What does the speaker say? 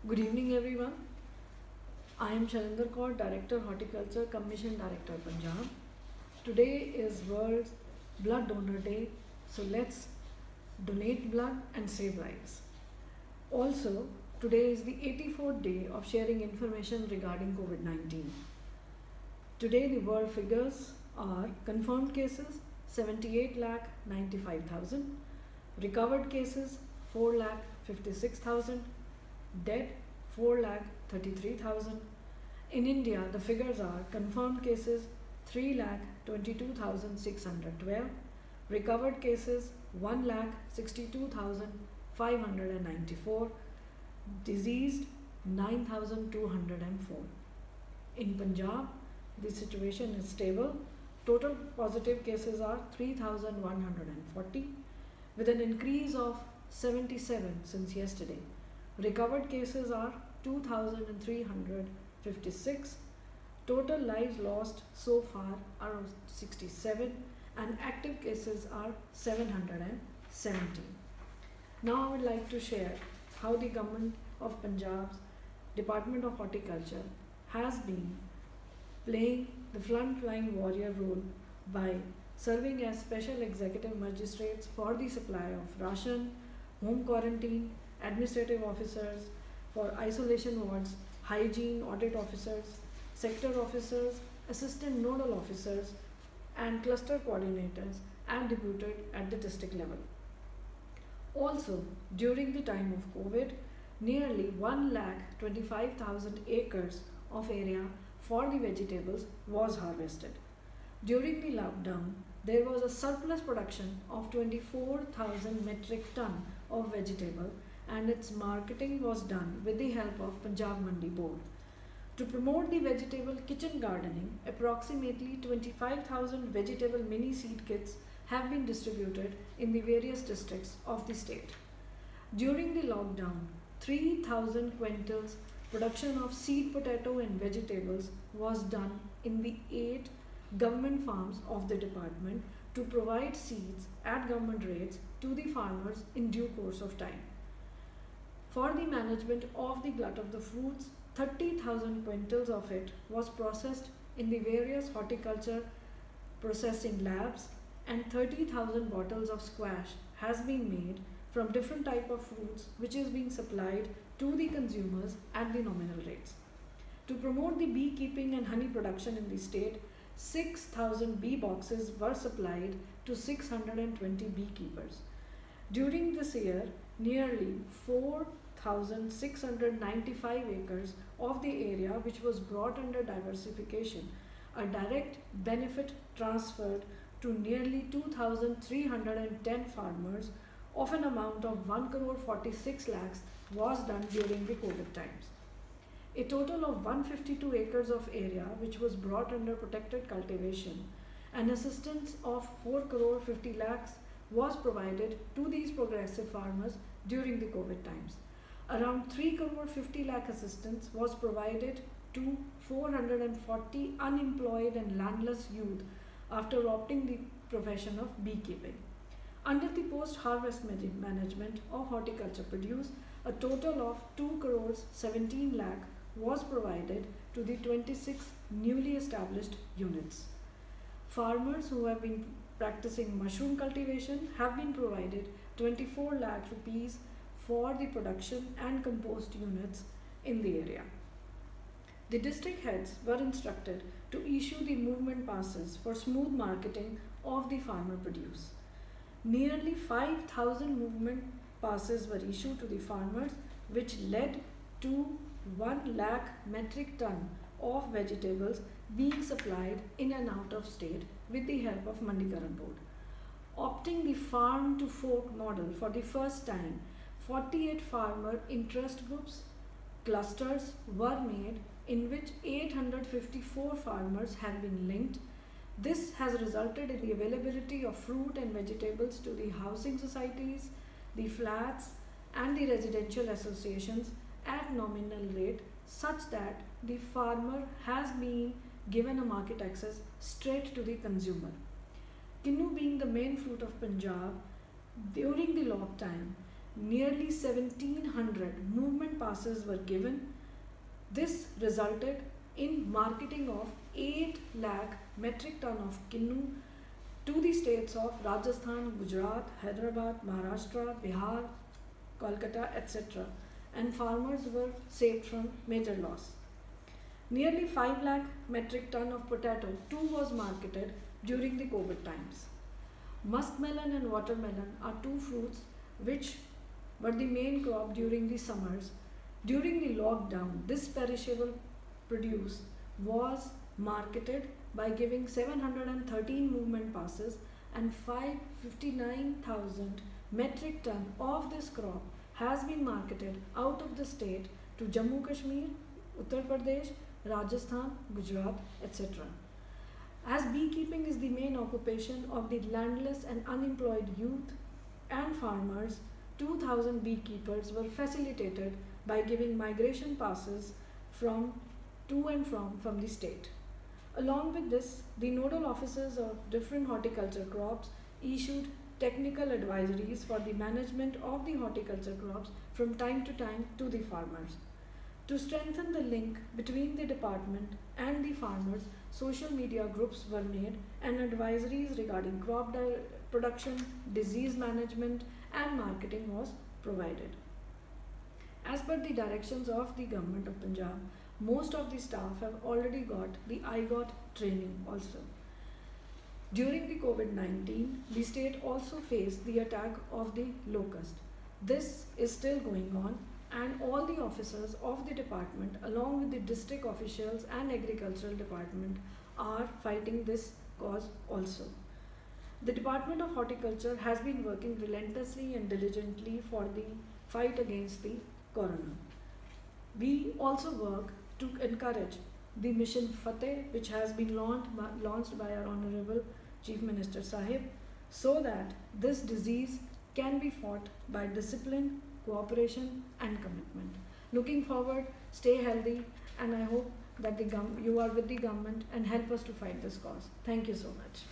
Good evening, everyone. I am Sharinder Kaur, Director Horticulture, Commission Director, Punjab. Today is World Blood Donor Day, so let's donate blood and save lives. Also, today is the 84th day of sharing information regarding COVID 19. Today, the world figures are confirmed cases 78 lakh 95,000, recovered cases 4 lakh 56,000, dead 4 lakh 33,000. In India, the figures are confirmed cases 3 lakh 22,612, recovered cases 1 lakh 62,594, deceased 9,204. In Punjab, the situation is stable. Total positive cases are 3,140 with an increase of 77 since yesterday. Recovered cases are 2,356. Total lives lost so far are 67 and active cases are 717. Now I would like to share how the Government of Punjab's Department of Horticulture has been playing the frontline warrior role by serving as special executive magistrates for the supply of ration, home quarantine, administrative officers for isolation wards, hygiene audit officers, sector officers, assistant nodal officers, and cluster coordinators and deputed at the district level. Also, during the time of COVID, nearly 1,25,000 acres of area for the vegetables was harvested. During the lockdown, there was a surplus production of 24,000 metric ton of vegetable and its marketing was done with the help of Punjab Mandi Board. To promote the vegetable kitchen gardening, approximately 25,000 vegetable mini seed kits have been distributed in the various districts of the state. During the lockdown, 3,000 quintals production of seed potato and vegetables was done in the 8 government farms of the department to provide seeds at government rates to the farmers in due course of time. For the management of the glut of the fruits, 30,000 quintals of it was processed in the various horticulture processing labs and 30,000 bottles of squash has been made from different type of fruits which is being supplied to the consumers at the nominal rates. To promote the beekeeping and honey production in the state, 6,000 bee boxes were supplied to 620 beekeepers. During this year, nearly 4,695 acres of the area which was brought under diversification, a direct benefit transferred to nearly 2,310 farmers of an amount of 1 crore 46 lakhs was done during the COVID times. A total of 152 acres of area which was brought under protected cultivation and assistance of 4 crore 50 lakhs was provided to these progressive farmers during the COVID times. Around 3 crore 50 lakh assistance was provided to 440 unemployed and landless youth after opting the profession of beekeeping. Under the post-harvest management of horticulture produce, a total of 2 crores 17 lakh was provided to the 26 newly established units. Farmers who have been practicing mushroom cultivation have been provided 24 lakh rupees for the production and compost units in the area. The district heads were instructed to issue the movement passes for smooth marketing of the farmer produce. Nearly 5,000 movement passes were issued to the farmers, which led to 1 lakh metric ton of vegetables being supplied in and out of state with the help of Mandikaran Board. Opting the farm to fork model for the first time, 48 farmer interest groups, clusters were made in which 854 farmers have been linked. This has resulted in the availability of fruit and vegetables to the housing societies, the flats and the residential associations at nominal rate such that the farmer has been given a market access straight to the consumer. Kinnu being the main fruit of Punjab, during the lockdown, nearly 1700 movement passes were given. This resulted in marketing of 8 lakh metric ton of kinnu to the states of Rajasthan, Gujarat, Hyderabad, Maharashtra, Bihar, Kolkata, etc. and farmers were saved from major loss. Nearly 5 lakh metric ton of potato too was marketed during the COVID times. Muskmelon and watermelon are two fruits which were the main crop during the summers. During the lockdown, this perishable produce was marketed by giving 713 movement passes, and 559,000 metric ton of this crop has been marketed out of the state to Jammu Kashmir, Uttar Pradesh, Rajasthan, Gujarat, etc. As beekeeping is the main occupation of the landless and unemployed youth and farmers, 2,000 beekeepers were facilitated by giving migration passes to and from the state. Along with this, the nodal officers of different horticulture crops issued technical advisories for the management of the horticulture crops from time to time to the farmers. To strengthen the link between the department and the farmers, social media groups were made and advisories regarding crop production, disease management and marketing was provided. As per the directions of the Government of Punjab, most of the staff have already got the IGOT training also. During the COVID-19, the state also faced the attack of the locust. This is still going on, and all the officers of the department along with the district officials and agricultural department are fighting this cause also. The Department of Horticulture has been working relentlessly and diligently for the fight against the corona. We also work to encourage the Mission Fateh, which has been launched by our Honorable Chief Minister Sahib, so that this disease can be fought by discipline, cooperation and commitment. Looking forward, stay healthy, and I hope that you are with the government and help us to fight this cause. Thank you so much.